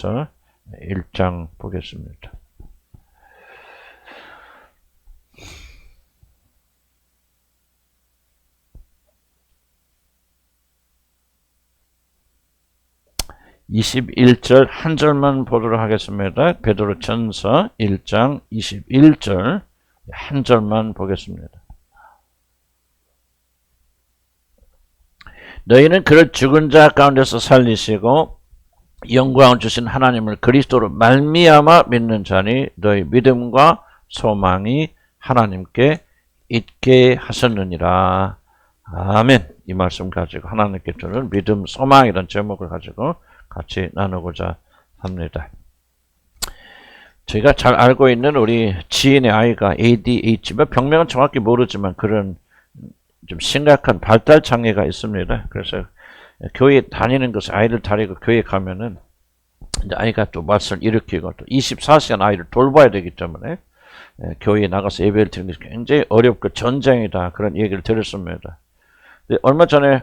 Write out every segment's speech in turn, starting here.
1장 보겠습니다. (21절) 한 절만 보도록 하겠습니다. 베드로전서 1장 21절 한 절만 보겠습니다. 너희는 그를 죽은 자 가운데서 살리시고 영광을 주신 하나님을 그리스도로 말미암아 믿는 자니 너희 믿음과 소망이 하나님께 있게 하셨느니라. 아멘. 이 말씀 가지고 하나님께 주는 믿음, 소망이라는 제목을 가지고 같이 나누고자 합니다. 저희가 잘 알고 있는 우리 지인의 아이가 ADHD, 병명은 정확히 모르지만 그런 좀 심각한 발달 장애가 있습니다. 그래서 교회 다니는 것을 아이를 데리고 교회 가면은 이제 아이가 또 맛을 일으키고 또 24시간 아이를 돌봐야 되기 때문에 교회에 나가서 예배를 드리는 것이 굉장히 어렵고 전쟁이다, 그런 얘기를 들었습니다. 얼마 전에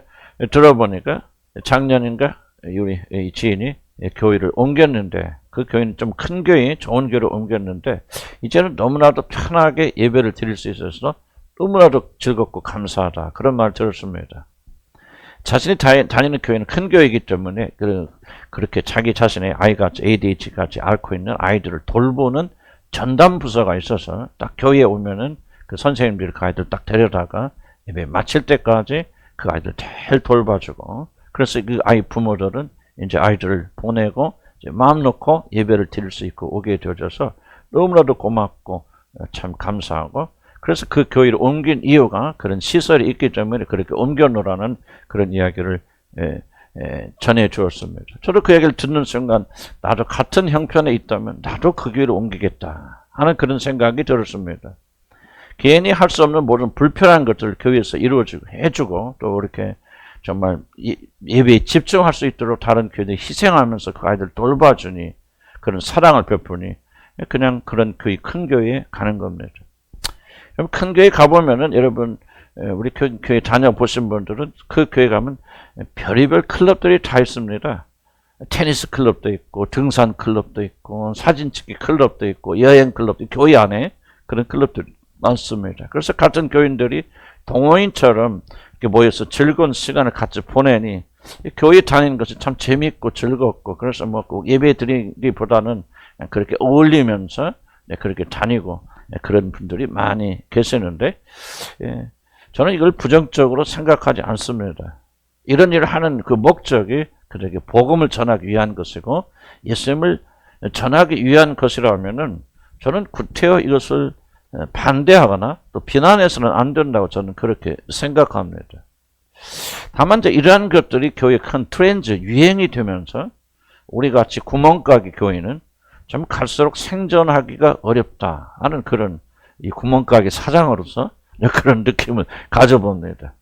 들어보니까 작년인가 우리 지인이 교회를 옮겼는데, 그 교회는 좀 큰 교회, 좋은 교회로 옮겼는데 이제는 너무나도 편하게 예배를 드릴 수 있어서 너무나도 즐겁고 감사하다, 그런 말을 들었습니다. 자신이 다니는 교회는 큰 교회이기 때문에 그렇게 자기 자신의 아이같이 ADHD같이 앓고 있는 아이들을 돌보는 전담 부서가 있어서 딱 교회에 오면은 그 선생님들이 그 아이들 딱 데려다가 예배 마칠 때까지 그 아이들 잘 돌봐주고, 그래서 그 아이 부모들은 이제 아이들을 보내고 이제 마음 놓고 예배를 드릴 수 있고 오게 되어져서 너무나도 고맙고 참 감사하고, 그래서 그 교회를 옮긴 이유가 그런 시설이 있기 때문에 그렇게 옮겨놓으라는 그런 이야기를 전해 주었습니다. 저도 그 얘기를 듣는 순간 나도 같은 형편에 있다면 나도 그 교회를 옮기겠다 하는 그런 생각이 들었습니다. 개인이 할 수 없는 모든 불편한 것들을 교회에서 이루어주고 해주고, 또 이렇게 정말 예배에 집중할 수 있도록 다른 교회들이 희생하면서 그 아이들 돌봐주니, 그런 사랑을 베푸니 그냥 그런 큰 교회에 가는 겁니다. 큰 교회 가보면은 여러분, 우리 교회 다녀보신 분들은 그 교회 가면 별의별 클럽들이 다 있습니다. 테니스 클럽도 있고, 등산 클럽도 있고, 사진 찍기 클럽도 있고, 여행 클럽도 있고, 교회 안에 그런 클럽들이 많습니다. 그래서 같은 교인들이 동호인처럼 이렇게 모여서 즐거운 시간을 같이 보내니 교회 다니는 것이 참 재밌고 즐겁고, 그래서 뭐 꼭 예배 드리기보다는 그렇게 어울리면서 그렇게 다니고 그런 분들이 많이 계시는데, 저는 이걸 부정적으로 생각하지 않습니다. 이런 일을 하는 그 목적이 그들에게 복음을 전하기 위한 것이고 예수님을 전하기 위한 것이라면은 저는 구태여 이것을 반대하거나 또 비난해서는 안 된다고 저는 그렇게 생각합니다. 다만 이제 이러한 것들이 교회의 큰 트렌드, 유행이 되면서 우리 같이 구멍가게 교회는 좀 갈수록 생존하기가 어렵다 하는 그런 이 구멍가게 사장으로서 그런 느낌을 가져봅니다.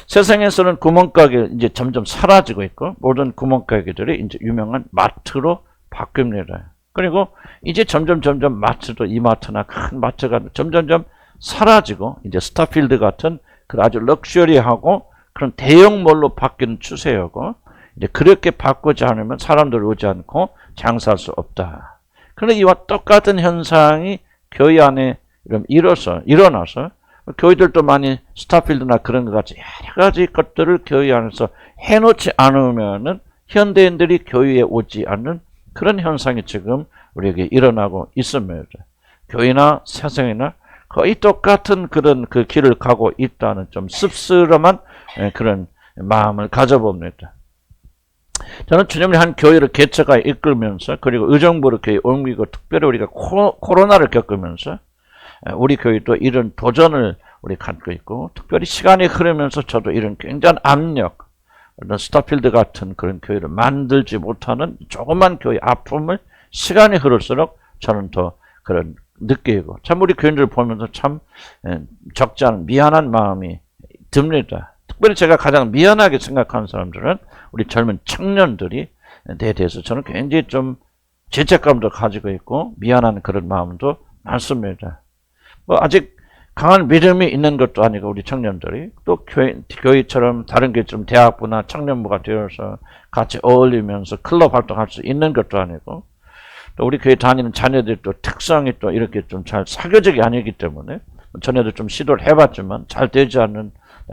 세상에서는 구멍가게 이제 점점 사라지고 있고, 모든 구멍가게들이 이제 유명한 마트로 바뀝니다. 그리고 이제 점점 마트도, 이마트나 큰 마트가 점점 사라지고 이제 스타필드 같은 그 아주 럭셔리하고 그런 대형몰로 바뀌는 추세였고, 이제 그렇게 바꾸지 않으면 사람들 오지 않고 장사할 수 없다. 그런데 이와 똑같은 현상이 교회 안에 일어나서 교회들도 많이 스타필드나 그런 것 같이 여러 가지 것들을 교회 안에서 해놓지 않으면은 현대인들이 교회에 오지 않는 그런 현상이 지금 우리에게 일어나고 있습니다. 교회나 세상이나 거의 똑같은 그런 그 길을 가고 있다는 좀 씁쓸한 그런 마음을 가져봅니다. 저는 주님이 한 교회를 개척하여 이끌면서, 그리고 의정부로 교회 옮기고, 특별히 우리가 코로나를 겪으면서 우리 교회도 이런 도전을 우리 갖고 있고, 특별히 시간이 흐르면서 저도 이런 굉장한 압력, 스타필드 같은 그런 교회를 만들지 못하는 조그만 교회 아픔을 시간이 흐를수록 저는 더 그런 느끼고, 참 우리 교인들을 보면서 참 적지 않은 미안한 마음이 듭니다. 특별히 제가 가장 미안하게 생각하는 사람들은 우리 젊은 청년들이 내 대해서 저는 굉장히 좀 죄책감도 가지고 있고 미안한 그런 마음도 많습니다. 뭐 아직 강한 믿음이 있는 것도 아니고 우리 청년들이 또 교회처럼 다른 교회처럼 대학부나 청년부가 되어서 같이 어울리면서 클럽 활동할 수 있는 것도 아니고 또 우리 교회 다니는 자녀들이 또 특성이 또 이렇게 좀 잘 사교적이 아니기 때문에 전에도 좀 시도를 해봤지만 잘 되지 않는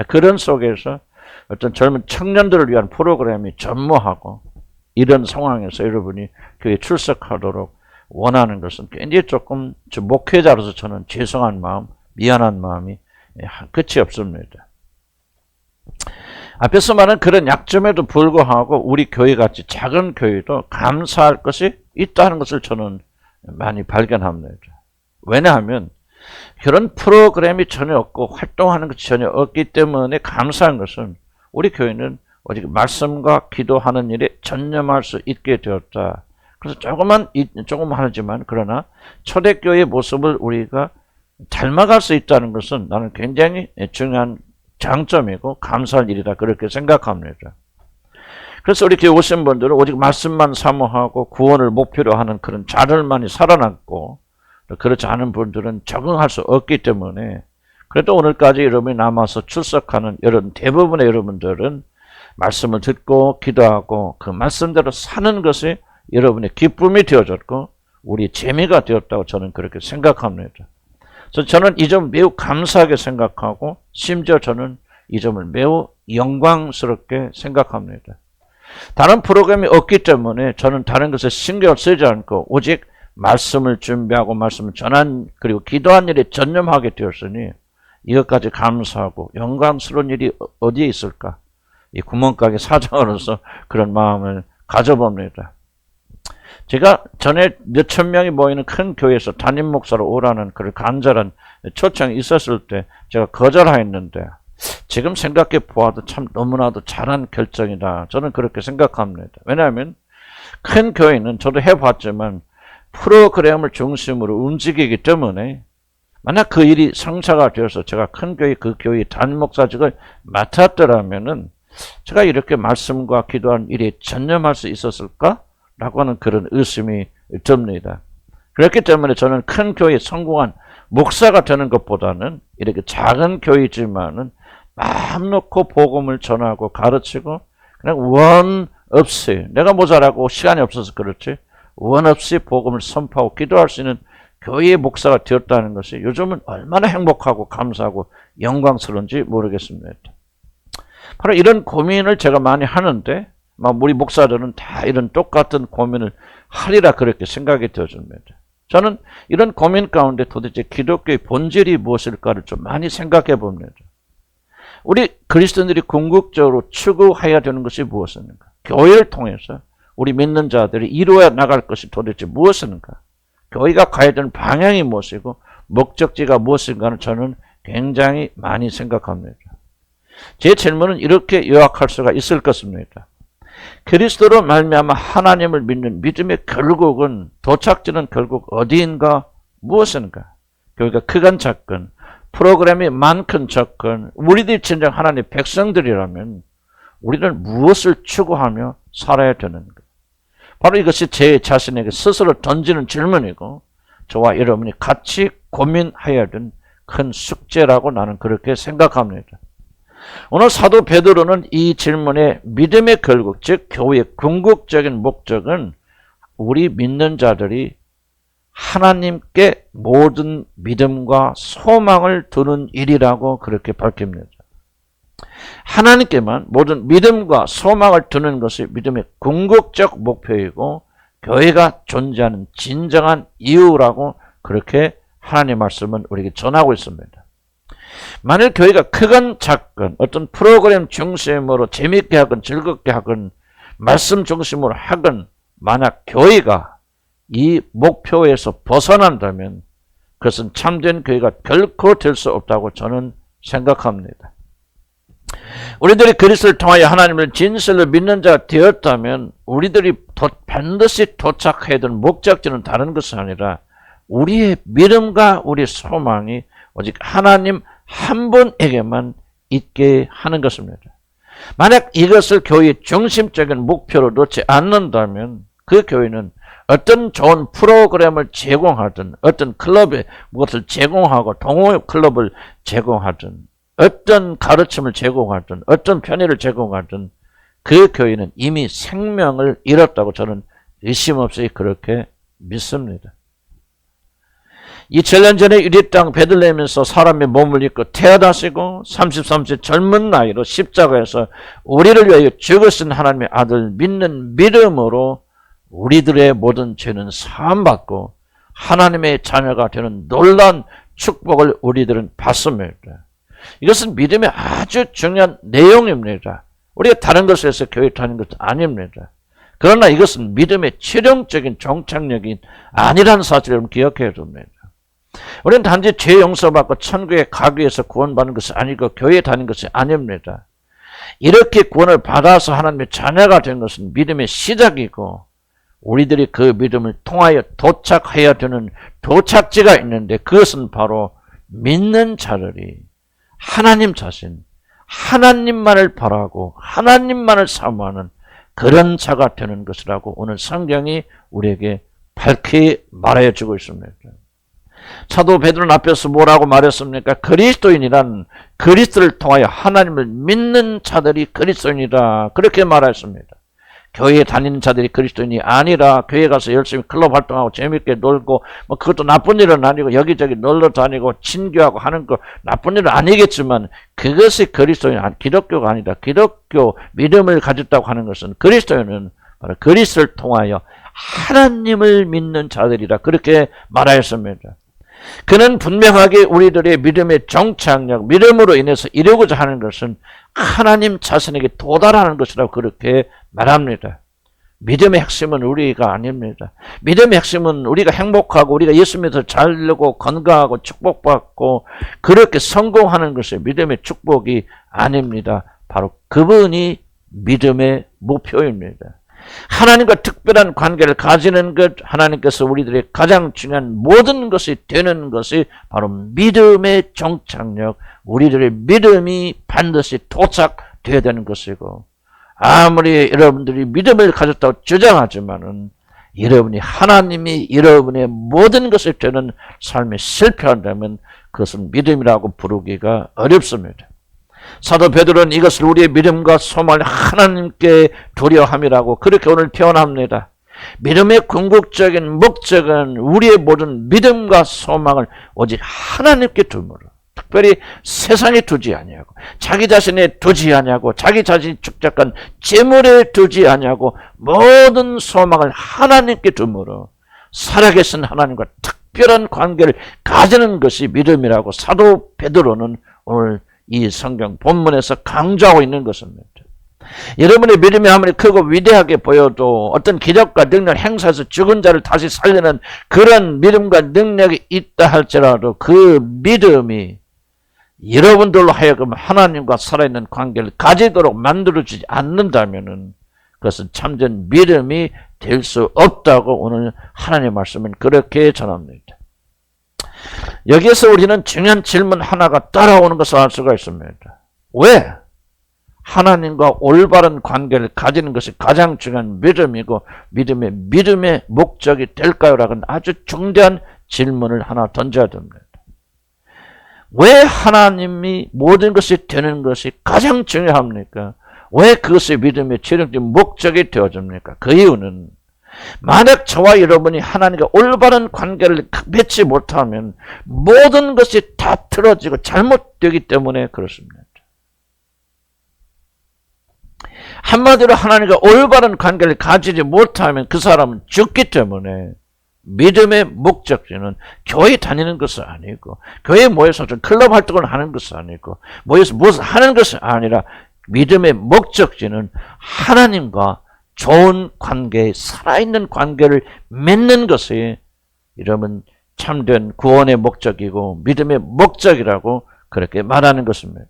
그런 속에서 어떤 젊은 청년들을 위한 프로그램이 전무하고 이런 상황에서 여러분이 교회에 출석하도록 원하는 것은 굉장히 조금 목회자로서 저는 죄송한 마음, 미안한 마음이 끝이 없습니다. 앞에서 말한 그런 약점에도 불구하고 우리 교회같이 작은 교회도 감사할 것이 있다는 것을 저는 많이 발견합니다. 왜냐하면 그런 프로그램이 전혀 없고 활동하는 것이 전혀 없기 때문에 감사한 것은 우리 교회는 오직 말씀과 기도하는 일에 전념할 수 있게 되었다. 그래서 조금 하지만 그러나 초대교회의 모습을 우리가 닮아갈 수 있다는 것은 나는 굉장히 중요한 장점이고 감사할 일이다 그렇게 생각합니다. 그래서 우리 교회 오신 분들은 오직 말씀만 사모하고 구원을 목표로 하는 그런 자들만이 살아남고 그렇지 않은 분들은 적응할 수 없기 때문에 그래도 오늘까지 여러분이 남아서 출석하는 대부분의 여러분들은 말씀을 듣고 기도하고 그 말씀대로 사는 것이 여러분의 기쁨이 되어졌고 우리 재미가 되었다고 저는 그렇게 생각합니다. 그래서 저는 이 점 매우 감사하게 생각하고 심지어 저는 이 점을 매우 영광스럽게 생각합니다. 다른 프로그램이 없기 때문에 저는 다른 것에 신경을 쓰지 않고 오직 말씀을 준비하고 말씀을 전한 그리고 기도한 일에 전념하게 되었으니 이것까지 감사하고 영광스러운 일이 어디에 있을까? 이 구멍가게 사장으로서 그런 마음을 가져봅니다. 제가 전에 몇천 명이 모이는 큰 교회에서 담임 목사로 오라는 그런 간절한 초청이 있었을 때 제가 거절하였는데 지금 생각해 보아도 참 너무나도 잘한 결정이다. 저는 그렇게 생각합니다. 왜냐하면 큰 교회는 저도 해봤지만 프로그램을 중심으로 움직이기 때문에 만약 그 일이 성사가 되어서 제가 큰 교회 그 교회 담임 목사직을 맡았더라면은 제가 이렇게 말씀과 기도한 일에 전념할 수 있었을까? 라고 하는 그런 의심이 듭니다. 그렇기 때문에 저는 큰 교회에 성공한 목사가 되는 것보다는 이렇게 작은 교회지만은 마음 놓고 복음을 전하고 가르치고 그냥 원 없이 내가 모자라고 시간이 없어서 그렇지 원 없이 복음을 선포하고 기도할 수 있는 교회의 목사가 되었다는 것이 요즘은 얼마나 행복하고 감사하고 영광스러운지 모르겠습니다. 바로 이런 고민을 제가 많이 하는데 우리 목사들은 다 이런 똑같은 고민을 하리라 그렇게 생각이 되어집니다. 저는 이런 고민 가운데 도대체 기독교의 본질이 무엇일까를 좀 많이 생각해 봅니다. 우리 그리스도인들이 궁극적으로 추구해야 되는 것이 무엇입니까? 교회를 통해서 우리 믿는 자들이 이루어 나갈 것이 도대체 무엇인가? 교회가 가야 되는 방향이 무엇이고 목적지가 무엇인가는 저는 굉장히 많이 생각합니다. 제 질문은 이렇게 요약할 수가 있을 것입니다. 그리스도로 말미암아 하나님을 믿는 믿음의 결국은 도착지는 결국 어디인가 무엇인가? 교회가 크건 작건 프로그램이 많건 적건 우리들이 진정 하나님의 백성들이라면 우리는 무엇을 추구하며 살아야 되는가? 바로 이것이 제 자신에게 스스로 던지는 질문이고 저와 여러분이 같이 고민해야 되는 큰 숙제라고 나는 그렇게 생각합니다. 오늘 사도 베드로는 이 질문의 믿음의 결국, 즉 교회의 궁극적인 목적은 우리 믿는 자들이 하나님께 모든 믿음과 소망을 두는 일이라고 그렇게 밝힙니다. 하나님께만 모든 믿음과 소망을 두는 것이 믿음의 궁극적 목표이고 교회가 존재하는 진정한 이유라고 그렇게 하나님의 말씀은 우리에게 전하고 있습니다. 만일 교회가 크건 작건 어떤 프로그램 중심으로 재미있게 하건 즐겁게 하건 말씀 중심으로 하건 만약 교회가 이 목표에서 벗어난다면 그것은 참된 교회가 결코 될 수 없다고 저는 생각합니다. 우리들이 그리스도를 통하여 하나님을 진실로 믿는 자가 되었다면 우리들이 반드시 도착해야 되는 목적지는 다른 것이 아니라 우리의 믿음과 우리의 소망이 오직 하나님 한 분에게만 있게 하는 것입니다. 만약 이것을 교회의 중심적인 목표로 놓지 않는다면 그 교회는 어떤 좋은 프로그램을 제공하든 어떤 클럽에 무엇을 제공하고 동호회 클럽을 제공하든 어떤 가르침을 제공하든 어떤 편의를 제공하든 그 교회는 이미 생명을 잃었다고 저는 의심 없이 그렇게 믿습니다. 2000년 전에 유리 땅 베들레헴에서 사람의 몸을 입고 태어나시고 33세 젊은 나이로 십자가에서 우리를 위하여 죽으신 하나님의 아들 믿는 믿음으로 우리들의 모든 죄는 사함받고 하나님의 자녀가 되는 놀라운 축복을 우리들은 받습니다. 이것은 믿음의 아주 중요한 내용입니다. 우리가 다른 것을 해서 교회 다니는 것도 아닙니다. 그러나 이것은 믿음의 최종적인 종착역이 아니라는 사실을 기억해야 됩니다. 우리는 단지 죄 용서받고 천국에 가기 위해서 구원받는 것이 아니고 교회에 다니는 것이 아닙니다. 이렇게 구원을 받아서 하나님의 자녀가 된 것은 믿음의 시작이고 우리들이 그 믿음을 통하여 도착해야 되는 도착지가 있는데 그것은 바로 믿는 자들이 하나님 자신, 하나님만을 바라고 하나님만을 사모하는 그런 자가 되는 것이라고 오늘 성경이 우리에게 밝히 말해 주고 있습니다. 사도 베드로는 앞에서 뭐라고 말했습니까? 그리스도인이란 그리스도를 통하여 하나님을 믿는 자들이 그리스도인이다. 그렇게 말했습니다. 교회에 다니는 자들이 그리스도인이 아니라 교회 가서 열심히 클럽 활동하고 재밌게 놀고 뭐 그것도 나쁜 일은 아니고 여기저기 놀러 다니고 친교하고 하는 거 나쁜 일은 아니겠지만 그것이 그리스도인 기독교가 아니다. 기독교 믿음을 가졌다고 하는 것은 그리스도인은 바로 그리스도를 통하여 하나님을 믿는 자들이라 그렇게 말하였습니다. 그는 분명하게 우리들의 믿음의 정착력, 믿음으로 인해서 이루고자 하는 것은 하나님 자신에게 도달하는 것이라고 그렇게 말합니다. 믿음의 핵심은 우리가 아닙니다. 믿음의 핵심은 우리가 행복하고 우리가 예수 믿어서 잘 되고 건강하고 축복받고 그렇게 성공하는 것이 믿음의 축복이 아닙니다. 바로 그분이 믿음의 목표입니다. 하나님과 특별한 관계를 가지는 것, 하나님께서 우리들의 가장 중요한 모든 것이 되는 것이 바로 믿음의 정착력, 우리들의 믿음이 반드시 도착되어야 되는 것이고 아무리 여러분들이 믿음을 가졌다고 주장하지만은 여러분이 하나님이 여러분의 모든 것이 되는 삶에 실패한다면 그것은 믿음이라고 부르기가 어렵습니다. 사도 베드로는 이것을 우리의 믿음과 소망을 하나님께 두려함이라고 그렇게 오늘 표현합니다. 믿음의 궁극적인 목적은 우리의 모든 믿음과 소망을 오직 하나님께 두므로 특별히 세상에 두지 아니하고 자기 자신에 두지 아니하고 자기 자신이 축적한 재물에 두지 아니하고 모든 소망을 하나님께 두므로 살아계신 하나님과 특별한 관계를 가지는 것이 믿음이라고 사도 베드로는 오늘 이 성경 본문에서 강조하고 있는 것입니다. 여러분의 믿음이 아무리 크고 위대하게 보여도 어떤 기적과 능력 행사해서 죽은 자를 다시 살리는 그런 믿음과 능력이 있다 할지라도 그 믿음이 여러분들로 하여금 하나님과 살아있는 관계를 가지도록 만들어주지 않는다면 그것은 참된 믿음이 될 수 없다고 오늘 하나님의 말씀은 그렇게 전합니다. 여기에서 우리는 중요한 질문 하나가 따라오는 것을 알 수가 있습니다. 왜 하나님과 올바른 관계를 가지는 것이 가장 중요한 믿음이고 믿음의 목적이 될까요? 라는 아주 중대한 질문을 하나 던져야 됩니다. 왜 하나님이 모든 것이 되는 것이 가장 중요합니까? 왜 그것이 믿음의 최종적인 목적이 되어집니까? 그 이유는 만약 저와 여러분이 하나님과 올바른 관계를 맺지 못하면 모든 것이 다 틀어지고 잘못되기 때문에 그렇습니다. 한마디로 하나님과 올바른 관계를 가지지 못하면 그 사람은 죽기 때문에 믿음의 목적지는 교회 다니는 것은 아니고 교회에 모여서 클럽 활동을 하는 것은 아니고 모여서 무엇을 하는 것은 아니라 믿음의 목적지는 하나님과 좋은 관계, 살아있는 관계를 맺는 것이 여러분 참된 구원의 목적이고 믿음의 목적이라고 그렇게 말하는 것입니다.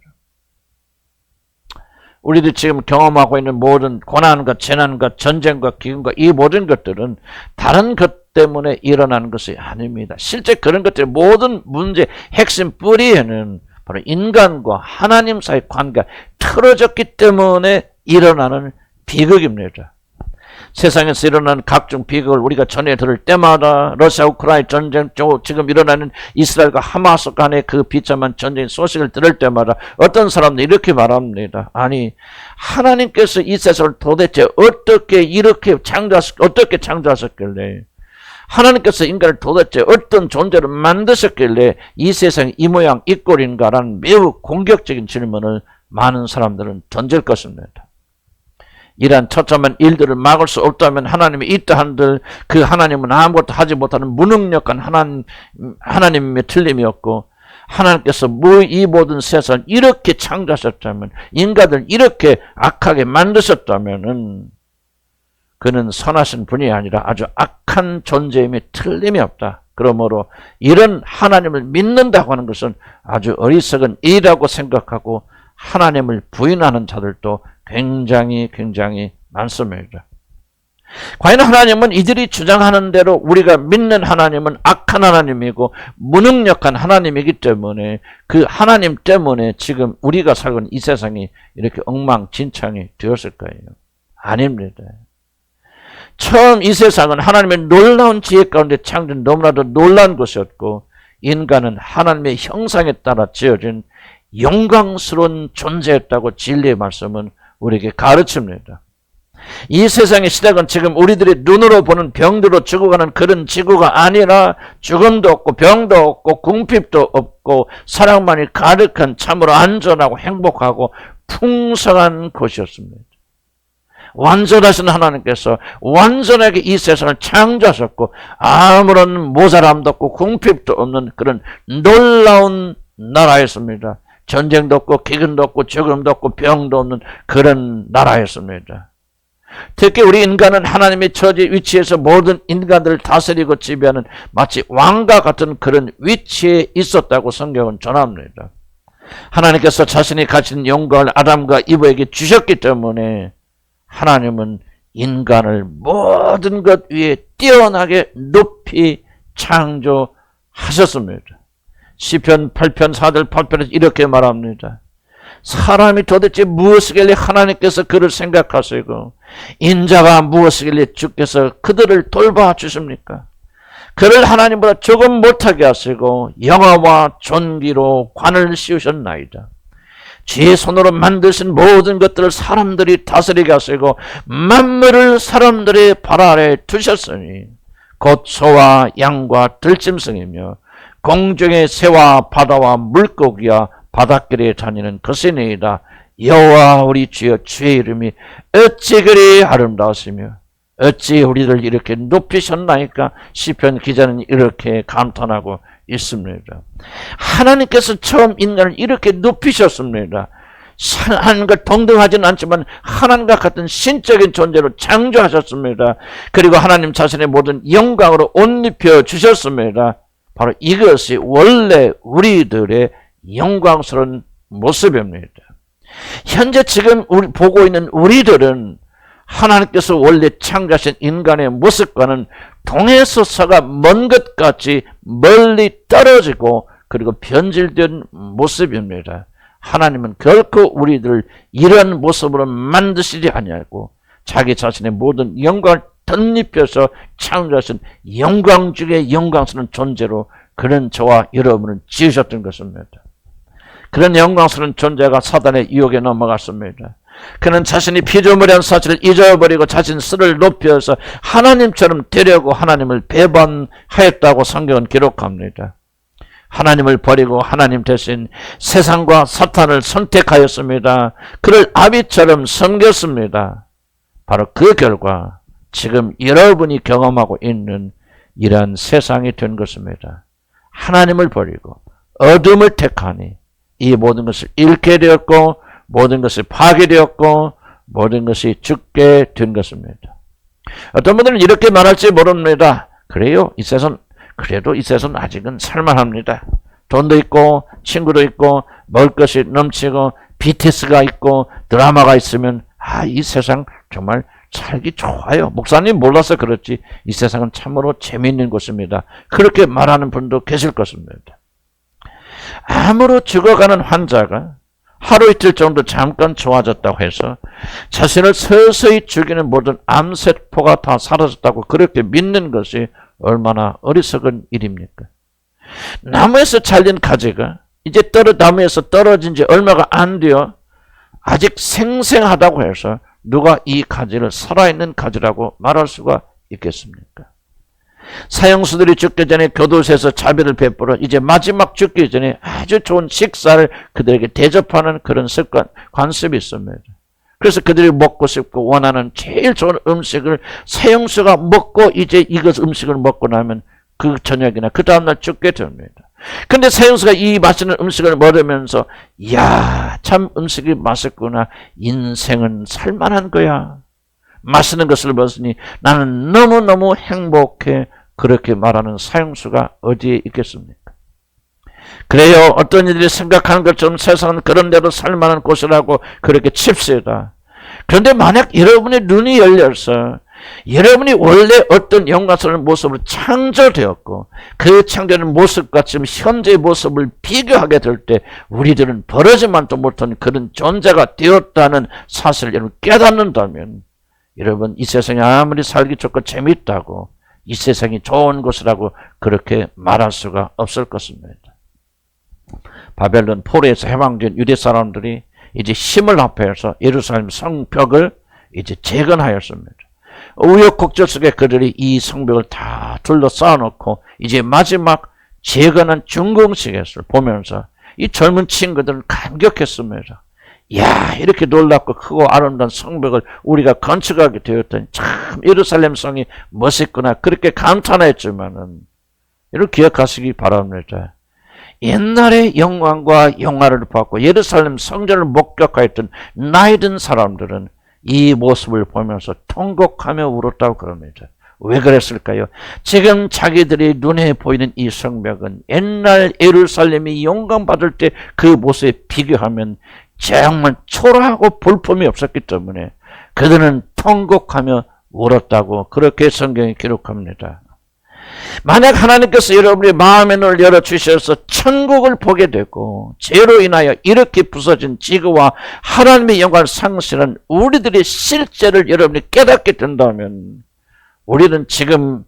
우리들이 지금 경험하고 있는 모든 고난과 재난과 전쟁과 기근과 이 모든 것들은 다른 것 때문에 일어나는 것이 아닙니다. 실제 그런 것들의 모든 문제의 핵심 뿌리에는 바로 인간과 하나님 사이의 관계가 틀어졌기 때문에 일어나는 비극입니다. 세상에서 일어나는 각종 비극을 우리가 전해 들을 때마다 러시아 우크라이나 전쟁, 지금 일어나는 이스라엘과 하마스 간의 그 비참한 전쟁 소식을 들을 때마다 어떤 사람들이 이렇게 말합니다. 아니, 하나님께서 이 세상을 도대체 어떻게 창조하셨길래, 하나님께서 인간을 도대체 어떤 존재로 만드셨길래 이 세상이 이 모양 이 꼴인가라는 매우 공격적인 질문을 많은 사람들은 던질 것입니다. 이러한 처참한 일들을 막을 수 없다면 하나님이 있다 한들 그 하나님은 아무것도 하지 못하는 무능력한 하나님의 틀림이 없고, 하나님께서 이 모든 세상을 이렇게 창조하셨다면, 인간을 이렇게 악하게 만드셨다면은 그는 선하신 분이 아니라 아주 악한 존재임에 틀림이 없다. 그러므로 이런 하나님을 믿는다고 하는 것은 아주 어리석은 일이라고 생각하고 하나님을 부인하는 자들도 굉장히 많습니다. 과연 하나님은 이들이 주장하는 대로 우리가 믿는 하나님은 악한 하나님이고 무능력한 하나님이기 때문에 그 하나님 때문에 지금 우리가 살고 있는 이 세상이 이렇게 엉망진창이 되었을까요? 아닙니다. 처음 이 세상은 하나님의 놀라운 지혜 가운데 창조된 너무나도 놀라운 것이었고, 인간은 하나님의 형상에 따라 지어진 영광스러운 존재였다고 진리의 말씀은 우리에게 가르칩니다. 이 세상의 시작은 지금 우리들이 눈으로 보는 병들어 죽어가는 그런 지구가 아니라 죽음도 없고 병도 없고 궁핍도 없고 사랑만이 가득한 참으로 안전하고 행복하고 풍성한 곳이었습니다. 완전하신 하나님께서 완전하게 이 세상을 창조하셨고 아무런 모자람도 없고 궁핍도 없는 그런 놀라운 나라였습니다. 전쟁도 없고 기근도 없고 죽음도 없고 병도 없는 그런 나라였습니다. 특히 우리 인간은 하나님의 처지 위치에서 모든 인간들을 다스리고 지배하는 마치 왕과 같은 그런 위치에 있었다고 성경은 전합니다. 하나님께서 자신이 가진 영광을 아담과 이브에게 주셨기 때문에 하나님은 인간을 모든 것 위에 뛰어나게 높이 창조하셨습니다. 시편 8편 4절 8편에서 이렇게 말합니다. 사람이 도대체 무엇이길래 하나님께서 그를 생각하시고 인자가 무엇이길래 주께서 그들을 돌봐주십니까? 그를 하나님보다 조금 못하게 하시고 영화와 존귀로 관을 씌우셨나이다. 주의 손으로 만드신 모든 것들을 사람들이 다스리게 하시고 만물을 사람들의 발 아래 두셨으니 곧 소와 양과 들짐승이며 공중의 새와 바다와 물고기와 바닷길에 다니는 것이니이다. 여호와 우리 주여, 주의 이름이 어찌 그리 아름다우시며 어찌 우리를 이렇게 높이셨나이까? 시편 기자는 이렇게 감탄하고 있습니다. 하나님께서 처음 인간을 이렇게 높이셨습니다. 하나님과 동등하지는 않지만 하나님과 같은 신적인 존재로 창조하셨습니다. 그리고 하나님 자신의 모든 영광으로 옷 입혀 주셨습니다. 바로 이것이 원래 우리들의 영광스러운 모습입니다. 현재 지금 우리 보고 있는 우리들은 하나님께서 원래 창조하신 인간의 모습과는 동에서 서가 먼 것 같이 멀리 떨어지고 그리고 변질된 모습입니다. 하나님은 결코 우리들을 이런 모습으로 만드시지 아니하고 자기 자신의 모든 영광을 덧입혀서 창조하신 영광 중에 영광스러운 존재로 그런 저와 여러분을 지으셨던 것입니다. 그런 영광스러운 존재가 사단의 유혹에 넘어갔습니다. 그는 자신이 피조물이라는 사실을 잊어버리고 자신 스스로를 높여서 하나님처럼 되려고 하나님을 배반하였다고 성경은 기록합니다. 하나님을 버리고 하나님 대신 세상과 사탄을 선택하였습니다. 그를 아비처럼 섬겼습니다. 바로 그 결과 지금 여러분이 경험하고 있는 이러한 세상이 된 것입니다. 하나님을 버리고 어둠을 택하니 이 모든 것을 잃게 되었고 모든 것이 파괴되었고 모든 것이 죽게 된 것입니다. 어떤 분들은 이렇게 말할지 모릅니다. 그래도 이 세상은 아직은 살만합니다. 돈도 있고 친구도 있고 먹을 것이 넘치고 BTS가 있고 드라마가 있으면 이 세상 정말 살기 좋아요. 목사님 몰라서 그렇지 이 세상은 참으로 재미있는 곳입니다. 그렇게 말하는 분도 계실 것입니다. 암으로 죽어가는 환자가 하루 이틀 정도 잠깐 좋아졌다고 해서 자신을 서서히 죽이는 모든 암세포가 다 사라졌다고 그렇게 믿는 것이 얼마나 어리석은 일입니까? 나무에서 잘린 가지가 이제 나무에서 떨어진 지 얼마가 안 되어 아직 생생하다고 해서 누가 이 가지를 살아있는 가지라고 말할 수가 있겠습니까? 사형수들이 죽기 전에 교도소에서 자비를 베풀어 이제 마지막 죽기 전에 아주 좋은 식사를 그들에게 대접하는 그런 습관, 관습이 있습니다. 그래서 그들이 먹고 싶고 원하는 제일 좋은 음식을 사형수가 먹고 이제 이것 음식을 먹고 나면 그 저녁이나 그 다음날 죽게 됩니다. 근데 사형수가 이 맛있는 음식을 먹으면서 이야 참 음식이 맛있구나. 인생은 살만한 거야. 맛있는 것을 먹으니 나는 너무너무 행복해. 그렇게 말하는 사형수가 어디에 있겠습니까? 그래요. 어떤 이들이 생각하는 것처럼 세상은 그런 대로 살만한 곳이라고 그렇게 칩시다. 그런데 만약 여러분의 눈이 열려서 여러분이 원래 어떤 영광스러운 모습으로 창조되었고 그 창조된 모습과 지금 현재의 모습을 비교하게 될 때 우리들은 버러지만도 못한 그런 존재가 되었다는 사실을 여러분 깨닫는다면 여러분 이 세상이 아무리 살기 좋고 재밌다고 이 세상이 좋은 곳이라고 그렇게 말할 수가 없을 것입니다. 바벨론 포로에서 해방된 유대 사람들이 이제 힘을 합해서 예루살렘 성벽을 이제 재건하였습니다. 우여곡절 속에 그들이 이 성벽을 다 둘러싸아 놓고 이제 마지막 재건한 준공식을 보면서 이 젊은 친구들은 감격했습니다. 야 이렇게 놀랍고 크고 아름다운 성벽을 우리가 건축하게 되었더니 참 예루살렘 성이 멋있구나 그렇게 감탄했지만은 이렇게 기억하시기 바랍니다. 옛날의 영광과 영화를 받고 예루살렘 성전을 목격하였던 나이 든 사람들은 이 모습을 보면서 통곡하며 울었다고 그럽니다. 왜 그랬을까요? 지금 자기들이 눈에 보이는 이 성벽은 옛날 예루살렘이 영광받을 때 그 모습에 비교하면 정말 초라하고 볼품이 없었기 때문에 그들은 통곡하며 울었다고 그렇게 성경이 기록합니다. 만약 하나님께서 여러분의 마음의 눈을 열어주셔서 천국을 보게 되고 죄로 인하여 이렇게 부서진 지구와 하나님의 영광을 상실한 우리들의 실제를 여러분이 깨닫게 된다면 우리는 지금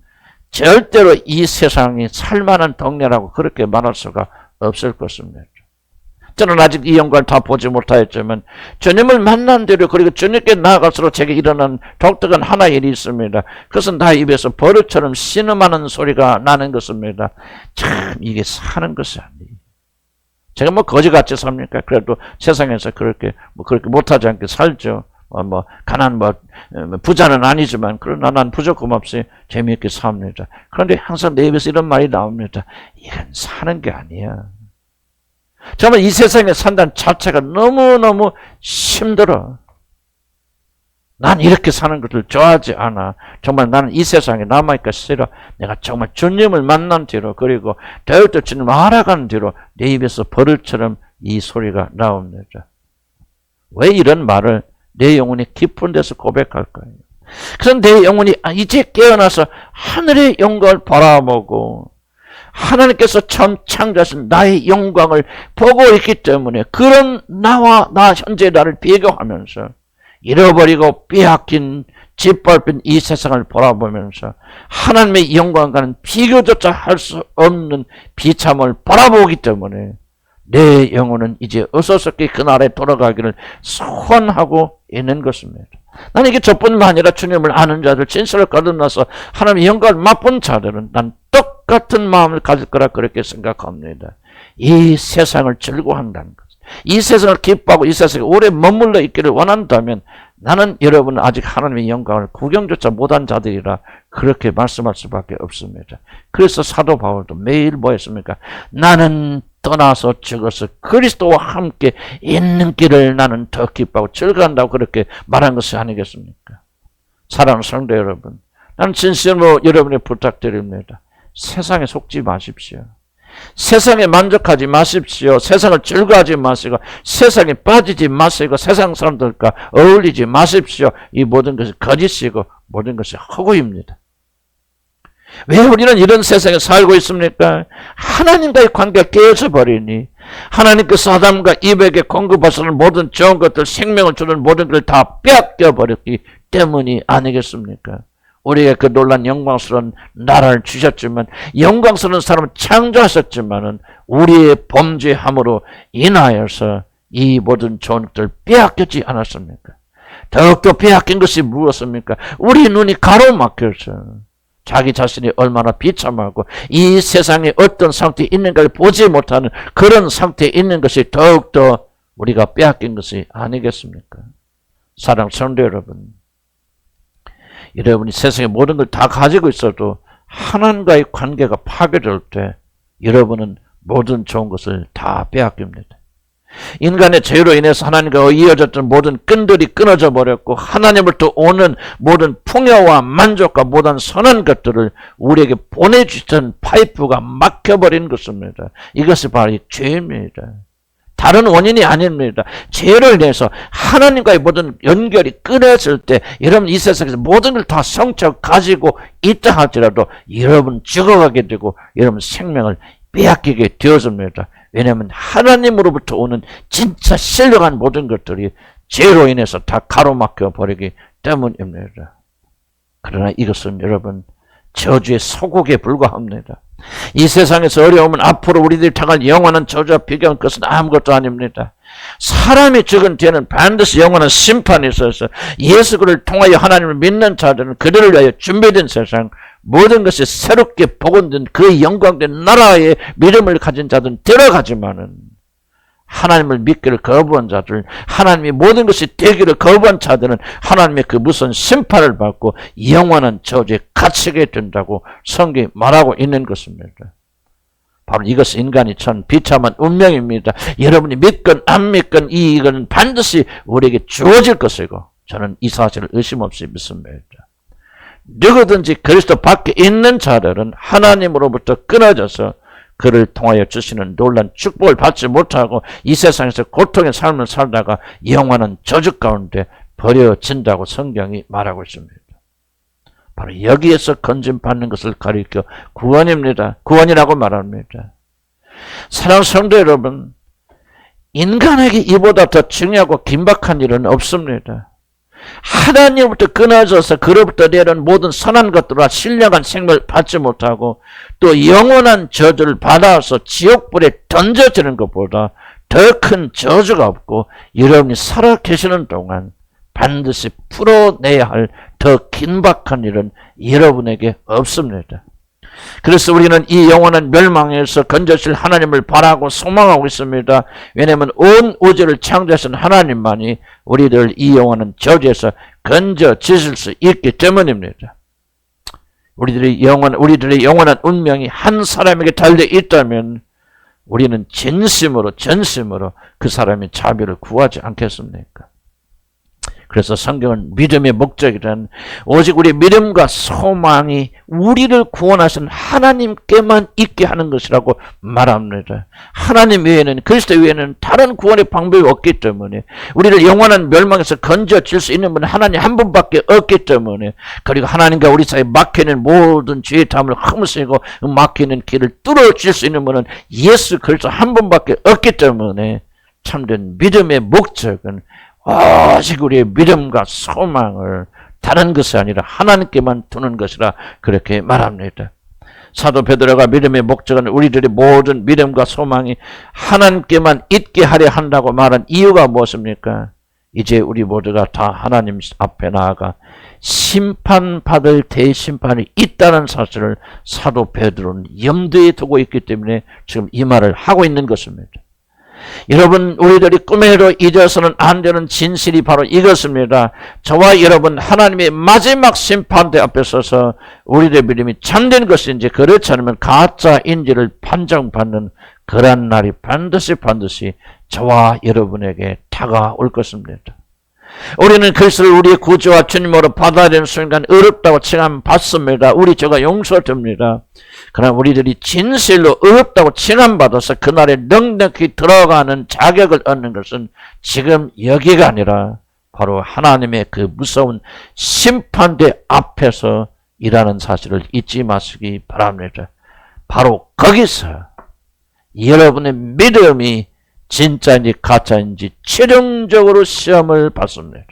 절대로 이 세상이 살만한 동네라고 그렇게 말할 수가 없을 것입니다. 저는 아직 이 영광을 다 보지 못하였지만 주님을 만난 대로 그리고 주님께 나아갈수록 제게 일어난 독특한 하나의 일이 있습니다. 그것은 나 입에서 버릇처럼 신음하는 소리가 나는 것입니다. 참 이게 사는 것이 아니에요. 제가 뭐 거지같이 삽니까? 그래도 세상에서 그렇게 못하지 않게 살죠. 가난 부자는 아니지만 그러나 난 부족함 없이 재미있게 삽니다. 그런데 항상 내 입에서 이런 말이 나옵니다. 이건 사는 게 아니야. 정말 이 세상에 산다는 자체가 너무너무 힘들어. 난 이렇게 사는 것을 좋아하지 않아. 정말 나는 이 세상에 남아있기가 싫어. 내가 정말 주님을 만난 뒤로 그리고 더욱더 주님을 알아간 뒤로 내 입에서 버릇처럼 이 소리가 나옵니다. 왜 이런 말을 내 영혼이 깊은 데서 고백할까요? 그래서 내 영혼이 이제 깨어나서 하늘의 영광을 바라보고 하나님께서 처음 창조하신 나의 영광을 보고 있기 때문에 그런 나와 나 현재 나를 비교하면서 잃어버리고 빼앗긴 짓밟힌 이 세상을 바라보면서 하나님의 영광과는 비교조차 할 수 없는 비참을 바라보기 때문에 내 영혼은 이제 어서서히 그날에 돌아가기를 소원하고 있는 것입니다. 나는 이게 저뿐만 아니라 주님을 아는 자들, 진실을 거듭나서 하나님의 영광을 맛본 자들은 난 똑같은 마음을 가질 거라 그렇게 생각합니다. 이 세상을 즐거워한다는 것, 이 세상을 기뻐하고 이 세상에 오래 머물러 있기를 원한다면 나는 여러분 아직 하나님의 영광을 구경조차 못한 자들이라 그렇게 말씀할 수밖에 없습니다. 그래서 사도 바울도 매일 뭐 했습니까? 나는 떠나서 죽어서 그리스도와 함께 있는 길을 나는 더 기뻐하고 즐거워한다고 그렇게 말한 것이 아니겠습니까? 사랑하는 성도 여러분, 나는 진심으로 여러분에 부탁드립니다. 세상에 속지 마십시오. 세상에 만족하지 마십시오. 세상을 즐거워하지 마시고 세상에 빠지지 마시고 세상 사람들과 어울리지 마십시오. 이 모든 것이 거짓이고 모든 것이 허구입니다. 왜 우리는 이런 세상에 살고 있습니까? 하나님과의 관계가 깨어져 버리니 하나님께서 아담과 이브에게 공급하시는 모든 좋은 것들, 생명을 주는 모든 걸 다 빼앗겨 버렸기 때문이 아니겠습니까? 우리에게 그 놀란 영광스러운 나라를 주셨지만, 영광스러운 사람을 창조하셨지만은 우리의 범죄함으로 인하여서 이 모든 좋은 것들 빼앗겼지 않았습니까? 더욱더 빼앗긴 것이 무엇입니까? 우리 눈이 가로막혀서 자기 자신이 얼마나 비참하고 이 세상에 어떤 상태에 있는가를 보지 못하는 그런 상태에 있는 것이 더욱더 우리가 빼앗긴 것이 아니겠습니까? 사랑하는 성도 여러분, 여러분이 세상의 모든 걸 다 가지고 있어도 하나님과의 관계가 파괴될 때 여러분은 모든 좋은 것을 다 빼앗깁니다. 인간의 죄로 인해서 하나님과 이어졌던 모든 끈들이 끊어져 버렸고, 하나님으로부터 오는 모든 풍요와 만족과 모든 선한 것들을 우리에게 보내주던 파이프가 막혀버린 것입니다. 이것이 바로 이 죄입니다. 다른 원인이 아닙니다. 죄로 인해서 하나님과의 모든 연결이 끊어질 때 여러분 이 세상에서 모든 걸 다 성취하고 가지고 있다 할지라도 여러분 죽어가게 되고 여러분 생명을 빼앗기게 되어집니다. 왜냐하면 하나님으로부터 오는 진짜 신령한 모든 것들이 죄로 인해서 다 가로막혀 버리기 때문입니다. 그러나 이것은 여러분 저주의 소곡에 불과합니다. 이 세상에서 어려움은 앞으로 우리들이 당할 영원한 저주와 비교한 것은 아무것도 아닙니다. 사람이 죽은 뒤에는 반드시 영원한 심판이 있어서 예수 그를 통하여 하나님을 믿는 자들은 그들을 위하여 준비된 세상, 모든 것이 새롭게 복원된 그 영광된 나라의 믿음을 가진 자들은 들어가지만은 하나님을 믿기를 거부한 자들, 하나님이 모든 것이 되기를 거부한 자들은 하나님의 그 무슨 심판을 받고 영원한 저주에 갇히게 된다고 성경이 말하고 있는 것입니다. 바로 이것은 인간이 천 비참한 운명입니다. 여러분이 믿건 안 믿건 이건 반드시 우리에게 주어질 것이고 저는 이 사실을 의심 없이 믿습니다. 누구든지 그리스도 밖에 있는 자들은 하나님으로부터 끊어져서 그를 통하여 주시는 놀란 축복을 받지 못하고 이 세상에서 고통의 삶을 살다가 영원한 저주 가운데 버려진다고 성경이 말하고 있습니다. 바로 여기에서 건짐받는 것을 가리켜 구원입니다. 구원이라고 말합니다. 사랑하는 성도 여러분, 인간에게 이보다 더 중요하고 긴박한 일은 없습니다. 하나님으로부터 끊어져서 그로부터 내려온 모든 선한 것들과 신령한 생명을 받지 못하고 또 영원한 저주를 받아서 지옥불에 던져지는 것보다 더 큰 저주가 없고 여러분이 살아 계시는 동안 반드시 풀어내야 할 더 긴박한 일은 여러분에게 없습니다. 그래서 우리는 이 영원한 멸망에서 건져질 하나님을 바라고 소망하고 있습니다. 왜냐하면 온 우주를 창조하신 하나님만이 우리들 이 영원한 저주에서 건져지실 수 있기 때문입니다. 우리들의 영원한 운명이 한 사람에게 달려 있다면 우리는 전심으로 그 사람의 자비를 구하지 않겠습니까? 그래서 성경은 믿음의 목적이란 오직 우리 믿음과 소망이 우리를 구원하신 하나님께만 있게 하는 것이라고 말합니다. 하나님 외에는, 그리스도 외에는 다른 구원의 방법이 없기 때문에 우리를 영원한 멸망에서 건져줄 수 있는 분은 하나님 한 분밖에 없기 때문에, 그리고 하나님과 우리 사이에 막히는 모든 죄의 담을 흠쓰고 막히는 길을 뚫어줄 수 있는 분은 예수 그리스도 한 분밖에 없기 때문에 참된 믿음의 목적은 오직 우리의 믿음과 소망을 다른 것이 아니라 하나님께만 두는 것이라 그렇게 말합니다. 사도 베드로가 믿음의 목적은 우리들의 모든 믿음과 소망이 하나님께만 있게 하려 한다고 말한 이유가 무엇입니까? 이제 우리 모두가 다 하나님 앞에 나아가 심판받을 대심판이 있다는 사실을 사도 베드로는 염두에 두고 있기 때문에 지금 이 말을 하고 있는 것입니다. 여러분, 우리들이 꿈에도 잊어서는 안 되는 진실이 바로 이것입니다. 저와 여러분, 하나님의 마지막 심판대 앞에 서서 우리들의 믿음이 참된 것인지 그렇지 않으면 가짜인지를 판정받는 그런 날이 반드시 저와 여러분에게 다가올 것입니다. 우리는 그리스도를 우리의 구주와 주님으로 받아들이는 순간 어렵다고 칭함받습니다. 우리 죄가 용서됩니다. 그러나 우리들이 진실로 어렵다고 칭함받아서 그날에 넉넉히 들어가는 자격을 얻는 것은 지금 여기가 아니라 바로 하나님의 그 무서운 심판대 앞에서 이라는 사실을 잊지 마시기 바랍니다. 바로 거기서 여러분의 믿음이 진짜인지 가짜인지 최종적으로 시험을 받습니다.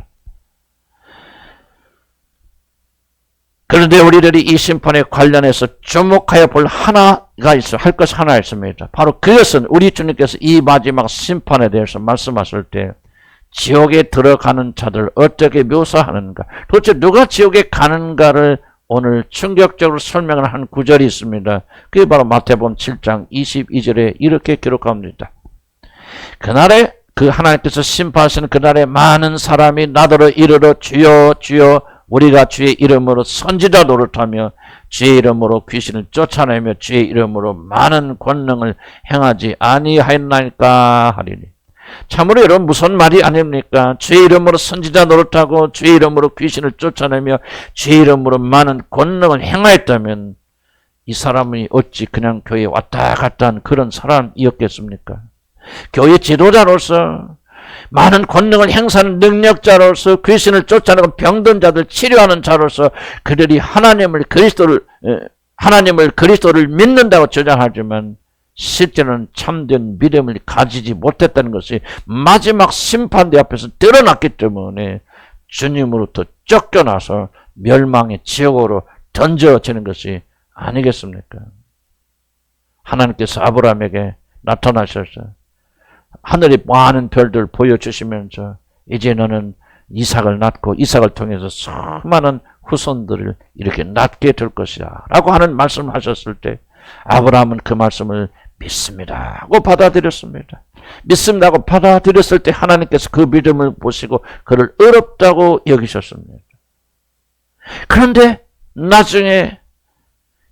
그런데 우리들이 이 심판에 관련해서 주목하여 볼 할 것이 하나 있습니다. 바로 그것은 우리 주님께서 이 마지막 심판에 대해서 말씀하실 때 지옥에 들어가는 자들 어떻게 묘사하는가, 도대체 누가 지옥에 가는가를 오늘 충격적으로 설명을 한 구절이 있습니다. 그게 바로 마태복음 7장 22절에 이렇게 기록합니다. 그날에 그 하나님께서 심판하시는 그날에 많은 사람이 나더러 이르러 주여 주여 우리가 주의 이름으로 선지자 노릇하며 주의 이름으로 귀신을 쫓아내며 주의 이름으로 많은 권능을 행하지 아니하였나이까 하리니. 참으로 여러분 무슨 말이 아닙니까? 주의 이름으로 선지자 노릇하고 주의 이름으로 귀신을 쫓아내며 주의 이름으로 많은 권능을 행하였다면 이 사람이 어찌 그냥 교회에 왔다 갔다 한 그런 사람이었겠습니까? 교회 지도자로서 많은 권능을 행사하는 능력자로서 귀신을 쫓아내고 병든 자들 치료하는 자로서 그들이 하나님을 그리스도를 믿는다고 주장하지만 실제로는 참된 믿음을 가지지 못했다는 것이 마지막 심판대 앞에서 드러났기 때문에 주님으로부터 쫓겨나서 멸망의 지옥으로 던져지는 것이 아니겠습니까? 하나님께서 아브라함에게 나타나셔서 하늘의 많은 별들 보여주시면서 이제 너는 이삭을 낳고 이삭을 통해서 수많은 후손들을 이렇게 낳게 될 것이다 라고 하는 말씀을 하셨을 때 아브라함은 그 말씀을 믿습니다 하고 받아들였습니다. 믿습니다 하고 받아들였을 때 하나님께서 그 믿음을 보시고 그를 의롭다고 여기셨습니다. 그런데 나중에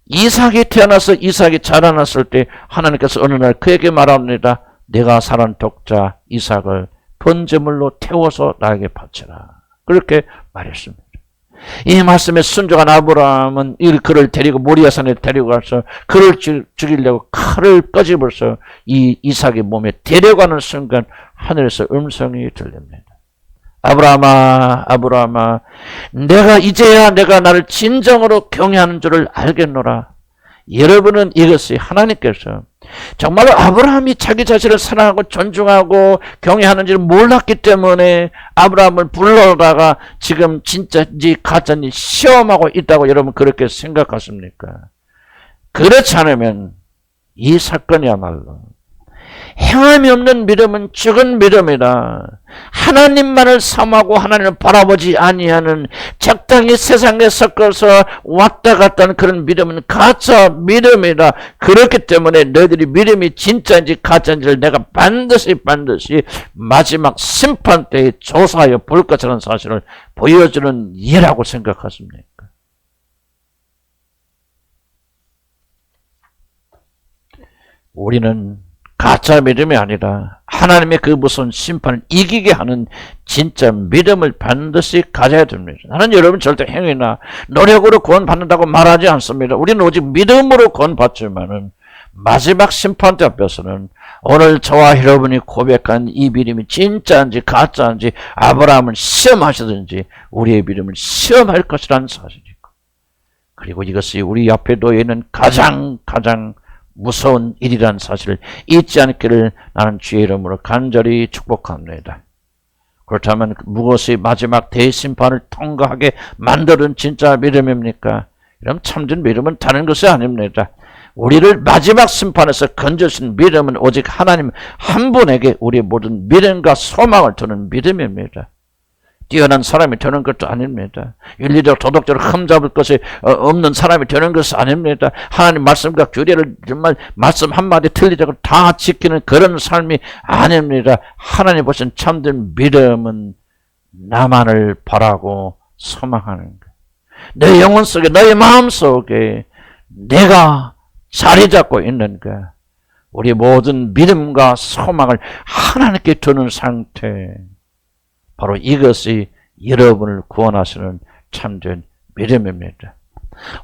이삭이 태어나서 이삭이 자라났을 때 하나님께서 어느 날 그에게 말합니다. 내가 사랑하는 독자 이삭을 번제물로 태워서 나에게 바치라. 그렇게 말했습니다. 이 말씀에 순종한 아브라함은 그를 데리고 모리아산에 데리고 가서 그를 죽이려고 칼을 꺼집어서 이 이삭의 몸에 데려가는 순간 하늘에서 음성이 들립니다. 아브라함아 아브라함아 내가 이제야 내가 나를 진정으로 경외하는 줄을 알겠노라. 여러분은 이것이 하나님께서 정말로 아브라함이 자기 자신을 사랑하고 존중하고 경외하는지를 몰랐기 때문에 아브라함을 불러다가 지금 진짜인지 가짜인지 시험하고 있다고 여러분 그렇게 생각하십니까? 그렇지 않으면 이 사건이야말로 행함이 없는 믿음은 죽은 믿음이다. 하나님만을 삼하고 하나님을 바라보지 아니하는 적당히 세상에 섞어서 왔다 갔다 하는 그런 믿음은 가짜 믿음이다. 그렇기 때문에 너희들이 믿음이 진짜인지 가짜인지를 내가 반드시 마지막 심판 때에 조사하여 볼 것이라는 사실을 보여주는 예라고 생각하십니까? 우리는 가짜 믿음이 아니라 하나님의 그 무서운 심판을 이기게 하는 진짜 믿음을 반드시 가져야 됩니다. 나는 여러분 절대 행위나 노력으로 구원받는다고 말하지 않습니다. 우리는 오직 믿음으로 구원받지만은 마지막 심판대 앞에서는 오늘 저와 여러분이 고백한 이 믿음이 진짜인지 가짜인지 아브라함을 시험하시든지 우리의 믿음을 시험할 것이라는 사실이고, 그리고 이것이 우리 앞에 놓여 있는 가장 무서운 일이라는 사실을 잊지 않기를 나는 주의 이름으로 간절히 축복합니다. 그렇다면 무엇이 마지막 대심판을 통과하게 만드는 진짜 믿음입니까? 이런 참된 믿음은 다른 것이 아닙니다. 우리를 마지막 심판에서 건져주신 믿음은 오직 하나님 한 분에게 우리의 모든 믿음과 소망을 두는 믿음입니다. 뛰어난 사람이 되는 것도 아닙니다. 윤리적 도덕적으로 흠잡을 것이 없는 사람이 되는 것이 아닙니다. 하나님 말씀과 규례를 정말 말씀 한마디 틀리지 않고 다 지키는 그런 삶이 아닙니다. 하나님 보신 참된 믿음은 나만을 바라고 소망하는 것. 내 영혼 속에 너의 마음 속에 내가 자리 잡고 있는 것. 우리 모든 믿음과 소망을 하나님께 두는 상태. 바로 이것이 여러분을 구원하시는 참된 믿음입니다.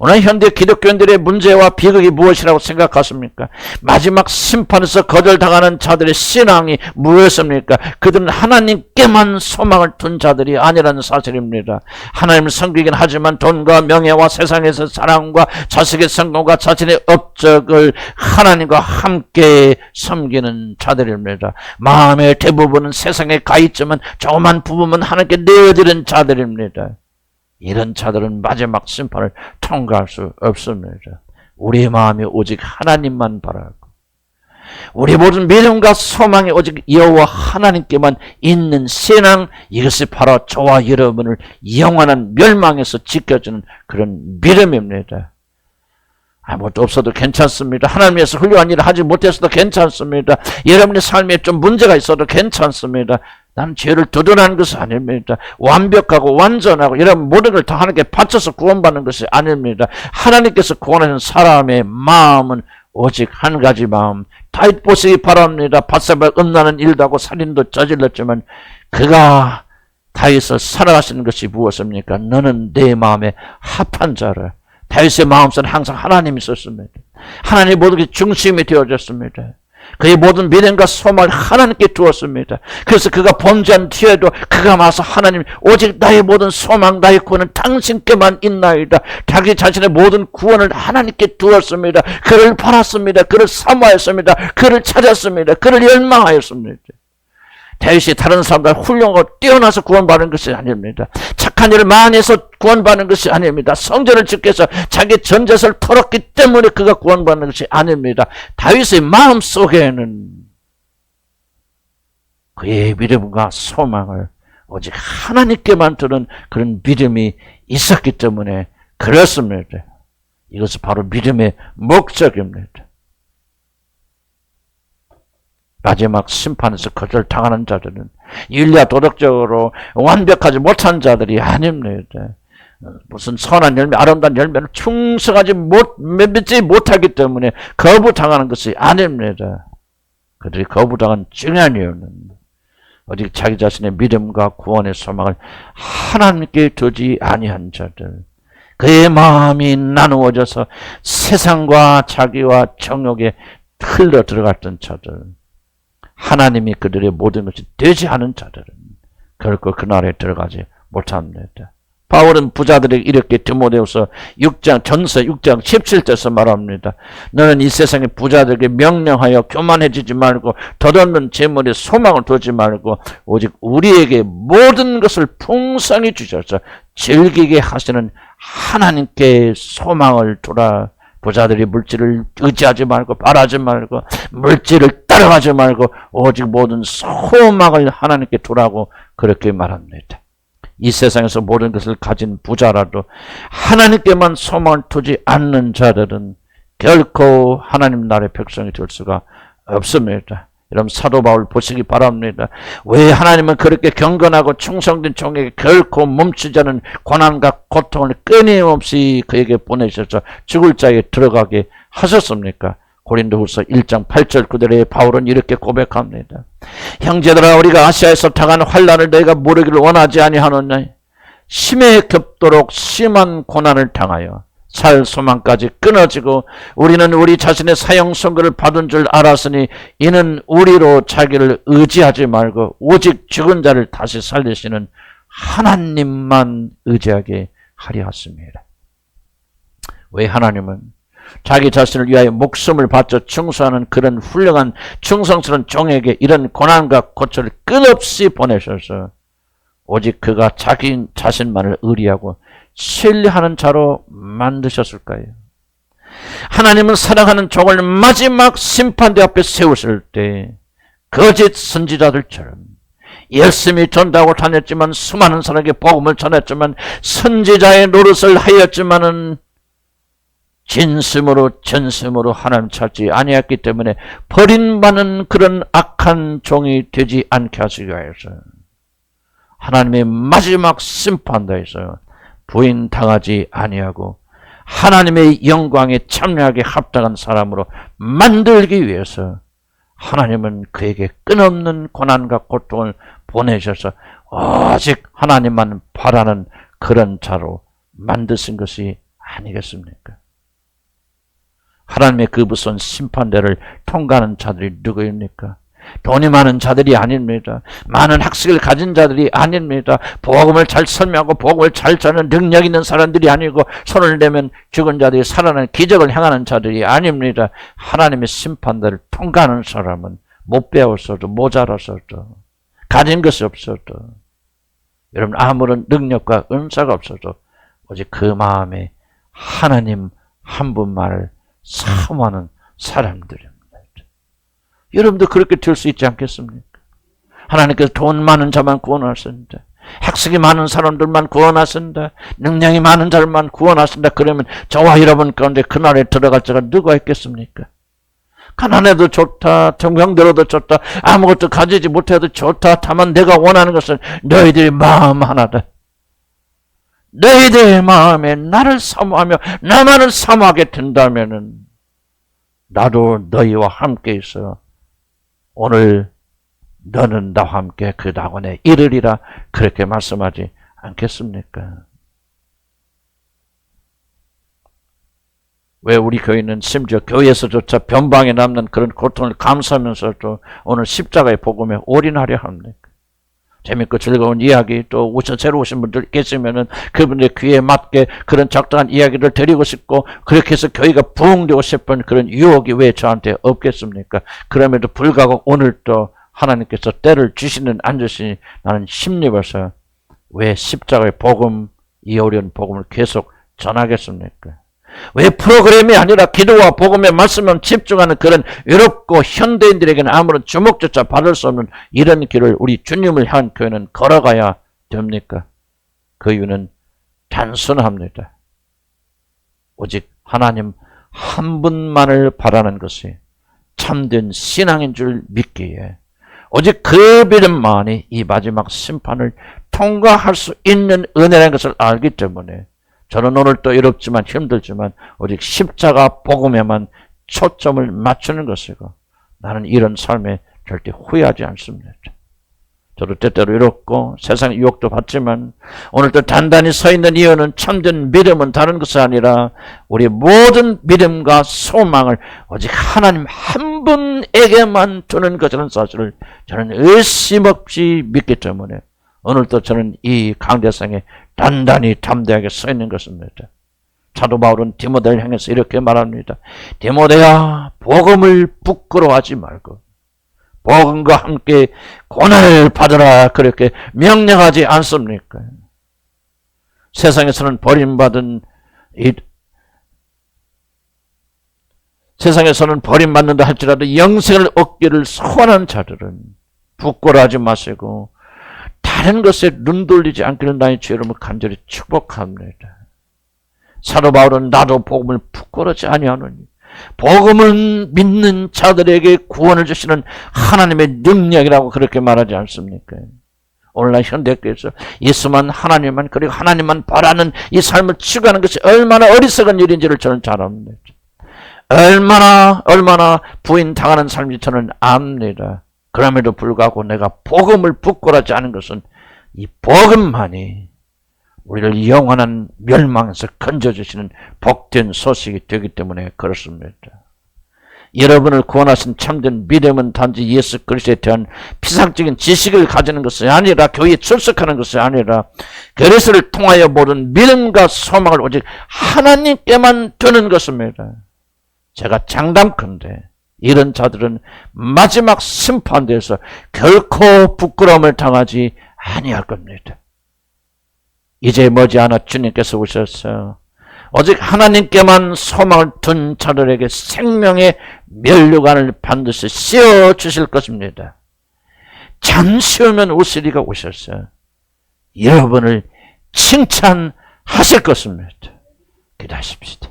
오늘 현대 기독교인들의 문제와 비극이 무엇이라고 생각하십니까? 마지막 심판에서 거절당하는 자들의 신앙이 무엇입니까? 그들은 하나님께만 소망을 둔 자들이 아니라는 사실입니다. 하나님을 섬기긴 하지만 돈과 명예와 세상에서 사랑과 자식의 성공과 자신의 업적을 하나님과 함께 섬기는 자들입니다. 마음의 대부분은 세상에 가 있지만 조그만 부분은 하나님께 내어드린 자들입니다. 이런 자들은 마지막 심판을 통과할 수 없습니다. 우리의 마음이 오직 하나님만 바라고 우리 모든 믿음과 소망이 오직 여호와 하나님께만 있는 신앙, 이것이 바로 저와 여러분을 영원한 멸망에서 지켜주는 그런 믿음입니다. 아무것도 없어도 괜찮습니다. 하나님 위해서 훌륭한 일을 하지 못했어도 괜찮습니다. 여러분의 삶에 좀 문제가 있어도 괜찮습니다. 난 죄를 두둔하는 것이 아닙니다. 완벽하고 완전하고 이런 모든 걸 다 하나님께 바쳐서 구원받는 것이 아닙니다. 하나님께서 구원하는 사람의 마음은 오직 한 가지 마음. 다윗 보시기 바랍니다. 밧세바를 음란한 일도 하고 살인도 저질렀지만 그가 다윗을 사랑하시는 것이 무엇입니까? 너는 내 마음에 합한 자라. 다윗의 마음속에 항상 하나님이 있었습니다. 하나님의 모든 게 중심이 되어졌습니다. 그의 모든 미련과 소망을 하나님께 두었습니다. 그래서 그가 범죄한 뒤에도 그가 와서 하나님 오직 나의 모든 소망 나의 구원은 당신께만 있나이다. 자기 자신의 모든 구원을 하나님께 두었습니다. 그를 팔았습니다. 그를 사모하였습니다. 그를 찾았습니다. 그를 열망하였습니다. 다윗이 다른 사람들 훌륭하고 뛰어나서 구원받는 것이 아닙니다. 착한 일을 많이 해서 구원받는 것이 아닙니다. 성전을 짓기 위해서 자기 전제를 털었기 때문에 그가 구원받는 것이 아닙니다. 다윗의 마음속에는 그의 믿음과 소망을 오직 하나님께만 두는 그런 믿음이 있었기 때문에 그렇습니다. 이것은 바로 믿음의 목적입니다. 마지막 심판에서 거절당하는 자들은 윤리와 도덕적으로 완벽하지 못한 자들이 아닙니다. 무슨 선한 열매, 아름다운 열매를 충성하지 맺지 못하기 때문에 거부당하는 것이 아닙니다. 그들이 거부당한 중요한 이유는 오직 자기 자신의 믿음과 구원의 소망을 하나님께 두지 아니한 자들, 그의 마음이 나누어져서 세상과 자기와 정욕에 흘러 들어갔던 자들, 하나님이 그들의 모든 것이 되지 않은 자들은 결코 그 나라에 들어가지 못합니다. 바울은 부자들에게 이렇게 디모데후서 6장 전서 6장 17절에서 말합니다. 너는 이 세상의 부자들에게 명령하여 교만해지지 말고 덧없는 재물에 소망을 두지 말고 오직 우리에게 모든 것을 풍성히 주셔서 즐기게 하시는 하나님께 소망을 두라. 부자들이 물질을 의지하지 말고 바라지 말고 물질을 따라가지 말고 오직 모든 소망을 하나님께 두라고 그렇게 말합니다. 이 세상에서 모든 것을 가진 부자라도 하나님께만 소망을 두지 않는 자들은 결코 하나님 나라의 백성이 될 수가 없습니다. 여러분 사도 바울 보시기 바랍니다. 왜 하나님은 그렇게 경건하고 충성된 종에게 결코 멈추지 않은 고난과 고통을 끊임없이 그에게 보내셔서 죽을 자에 들어가게 하셨습니까? 고린도후서 1장 8절 9절에 바울은 이렇게 고백합니다. 형제들아 우리가 아시아에서 당한 환난을 너희가 모르기를 원하지 아니하노냐. 심에 겹도록 심한 고난을 당하여 살 소망까지 끊어지고 우리는 우리 자신의 사형 선고를 받은 줄 알았으니 이는 우리로 자기를 의지하지 말고 오직 죽은 자를 다시 살리시는 하나님만 의지하게 하려 하십니다. 왜 하나님은 자기 자신을 위하여 목숨을 바쳐 충성하는 그런 훌륭한 충성스러운 종에게 이런 고난과 고초를 끝없이 보내셔서 오직 그가 자기 자신만을 의리하고 신뢰하는 자로 만드셨을까요? 하나님은 사랑하는 종을 마지막 심판대 앞에 세우실 때 거짓 선지자들처럼 열심히 전도하고 다녔지만 수많은 사람에게 복음을 전했지만 선지자의 노릇을 하였지만은 진심으로 전심으로 하나님 찾지 아니했기 때문에 버림받는 그런 악한 종이 되지 않게 하시기 위해서 하나님의 마지막 심판대에서 부인당하지 아니하고 하나님의 영광에 참여하게 합당한 사람으로 만들기 위해서 하나님은 그에게 끊없는 고난과 고통을 보내셔서 오직 하나님만 바라는 그런 자로 만드신 것이 아니겠습니까? 하나님의 그 무서운 심판대를 통과하는 자들이 누구입니까? 돈이 많은 자들이 아닙니다. 많은 학식을 가진 자들이 아닙니다. 복음을 잘 설명하고 복음을 잘 전하는 능력 있는 사람들이 아니고 손을 내면 죽은 자들이 살아나는 기적을 행하는 자들이 아닙니다. 하나님의 심판대를 통과하는 사람은 못 배웠어도 모자랐어도 가진 것이 없어도 여러분 아무런 능력과 은사가 없어도 오직 그 마음에 하나님 한 분만을 사모하는 사람들입니다. 여러분도 그렇게 될 수 있지 않겠습니까? 하나님께서 돈 많은 자만 구원하신다. 학식이 많은 사람들만 구원하신다. 능력이 많은 자들만 구원하신다. 그러면 저와 여러분 가운데 그날에 들어갈 자가 누가 있겠습니까? 가난해도 좋다. 정병들어도 좋다. 아무것도 가지지 못해도 좋다. 다만 내가 원하는 것은 너희들의 마음 하나다. 너희들의 마음에 나를 사모하며 나만을 사모하게 된다면은 나도 너희와 함께 있어 오늘 너는 나와 함께 그 낙원에 이르리라 그렇게 말씀하지 않겠습니까? 왜 우리 교회는 심지어 교회에서조차 변방에 남는 그런 고통을 감수하면서도 오늘 십자가의 복음에 올인하려 합니까? 재밌고 즐거운 이야기 또 새로 오신 분들 계시면은 그분들 귀에 맞게 그런 적당한 이야기를 드리고 싶고 그렇게 해서 교회가 부흥되고 싶은 그런 유혹이 왜 저한테 없겠습니까? 그럼에도 불구하고 오늘 또 하나님께서 때를 주시는 안 주시니 나는 힘입어서 왜 십자가의 복음, 이 어려운 복음을 계속 전하겠습니까? 왜 프로그램이 아니라 기도와 복음의 말씀만 집중하는 그런 외롭고 현대인들에게는 아무런 주목조차 받을 수 없는 이런 길을 우리 주님을 향한 교회는 걸어가야 됩니까? 그 이유는 단순합니다. 오직 하나님 한 분만을 바라는 것이 참된 신앙인 줄 믿기에 오직 그 믿음만이 이 마지막 심판을 통과할 수 있는 은혜라는 것을 알기 때문에 저는 오늘 또 어렵지만 힘들지만 오직 십자가 복음에만 초점을 맞추는 것이고 나는 이런 삶에 절대 후회하지 않습니다. 저도 때때로 이렇고 세상 유혹도 받지만 오늘 또 단단히 서 있는 이유는 참된 믿음은 다른 것이 아니라 우리 모든 믿음과 소망을 오직 하나님 한 분에게만 두는 것이라는 사실을 저는 의심 없이 믿기 때문에 오늘도 저는 이 강대상에 단단히 담대하게 서 있는 것입니다. 사도 바울은 디모데를 향해서 이렇게 말합니다. 디모데야, 복음을 부끄러워하지 말고 복음과 함께 고난을 받으라 그렇게 명령하지 않습니까? 세상에서는 버림받는다 할지라도 영생을 얻기를 소원한 자들은 부끄러워하지 마시고 다른 것에 눈 돌리지 않기를 나의 주 여러분 간절히 축복합니다. 사도 바울은 나도 복음을 부끄러워하지 아니하노니 복음을 믿는 자들에게 구원을 주시는 하나님의 능력이라고 그렇게 말하지 않습니까? 오늘날 현대교회에서 예수만 하나님만 그리고 하나님만 바라는 이 삶을 추구하는 것이 얼마나 어리석은 일인지를 저는 잘 압니다. 얼마나 부인당하는 삶인지 저는 압니다. 그럼에도 불구하고 내가 복음을 부끄러워하지 않은 것은 이 복음만이 우리를 영원한 멸망에서 건져주시는 복된 소식이 되기 때문에 그렇습니다. 여러분을 구원하신 참된 믿음은 단지 예수 그리스도에 대한 피상적인 지식을 가지는 것이 아니라 교회에 출석하는 것이 아니라 그리스도를 통하여 모든 믿음과 소망을 오직 하나님께만 두는 것입니다. 제가 장담컨대 이런 자들은 마지막 심판대에서 결코 부끄러움을 당하지 아니할 겁니다. 이제 머지않아 주님께서 오셔서 오직 하나님께만 소망을 둔 자들에게 생명의 면류관을 반드시 씌워주실 것입니다. 잠시 후면 오시리가 오셔서 여러분을 칭찬하실 것입니다. 기도하십시다.